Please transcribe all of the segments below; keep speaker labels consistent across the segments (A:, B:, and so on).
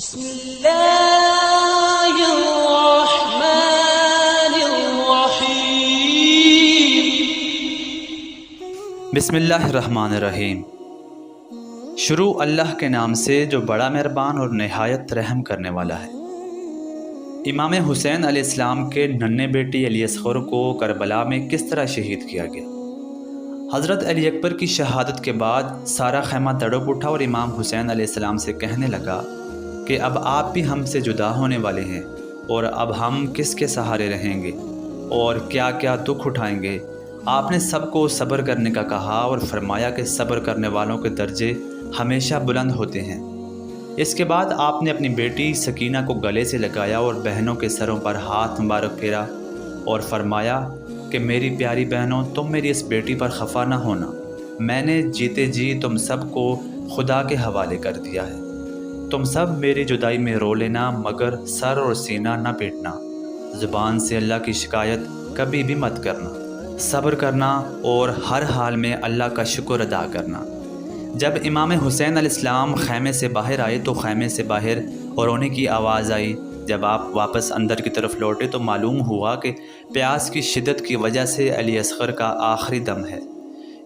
A: بسم اللہ الرحمن الرحیم۔
B: بسم اللہ الرحمن الرحیم۔ شروع اللہ کے نام سے جو بڑا مہربان اور نہایت رحم کرنے والا ہے۔ امام حسین علیہ السلام کے ننھے بیٹی علی اصغر کو کربلا میں کس طرح شہید کیا گیا؟ حضرت علی اکبر کی شہادت کے بعد سارا خیمہ تڑپ اٹھا اور امام حسین علیہ السلام سے کہنے لگا کہ اب آپ بھی ہم سے جدا ہونے والے ہیں، اور اب ہم کس کے سہارے رہیں گے اور کیا کیا دکھ اٹھائیں گے۔ آپ نے سب کو صبر کرنے کا کہا اور فرمایا کہ صبر کرنے والوں کے درجے ہمیشہ بلند ہوتے ہیں۔ اس کے بعد آپ نے اپنی بیٹی سکینہ کو گلے سے لگایا اور بہنوں کے سروں پر ہاتھ مبارک پھیرا اور فرمایا کہ میری پیاری بہنوں، تم میری اس بیٹی پر خفا نہ ہونا، میں نے جیتے جی تم سب کو خدا کے حوالے کر دیا ہے۔ تم سب میری جدائی میں رو لینا، مگر سر اور سینہ نہ پیٹنا، زبان سے اللہ کی شکایت کبھی بھی مت کرنا، صبر کرنا اور ہر حال میں اللہ کا شکر ادا کرنا۔ جب امام حسین علیہ السلام خیمے سے باہر آئے تو خیمے سے باہر رونے کی آواز آئی۔ جب آپ واپس اندر کی طرف لوٹے تو معلوم ہوا کہ پیاس کی شدت کی وجہ سے علی اصغر کا آخری دم ہے۔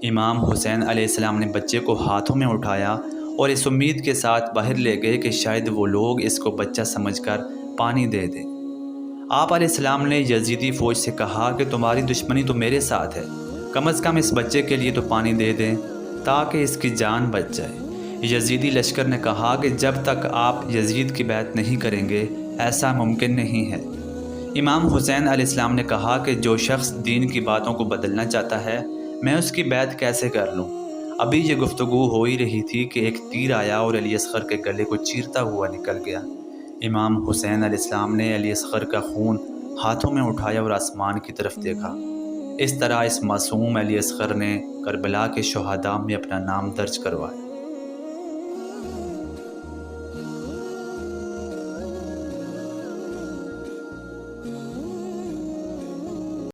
B: امام حسین علیہ السلام نے بچے کو ہاتھوں میں اٹھایا اور اس امید کے ساتھ باہر لے گئے کہ شاید وہ لوگ اس کو بچہ سمجھ کر پانی دے دیں۔ آپ علیہ السلام نے یزیدی فوج سے کہا کہ تمہاری دشمنی تو میرے ساتھ ہے، کم از کم اس بچے کے لیے تو پانی دے دیں تاکہ اس کی جان بچ جائے۔ یزیدی لشکر نے کہا کہ جب تک آپ یزید کی بیعت نہیں کریں گے ایسا ممکن نہیں ہے۔ امام حسین علیہ السلام نے کہا کہ جو شخص دین کی باتوں کو بدلنا چاہتا ہے میں اس کی بیعت کیسے کر لوں؟ ابھی یہ گفتگو ہو ہی رہی تھی کہ ایک تیر آیا اور علی اصغر کے گلے کو چیرتا ہوا نکل گیا۔ امام حسین علیہ السلام نے علی اصغر کا خون ہاتھوں میں اٹھایا اور آسمان کی طرف دیکھا۔ اس طرح اس معصوم علی اصغر نے کربلا کے شہداء میں اپنا نام درج کروایا۔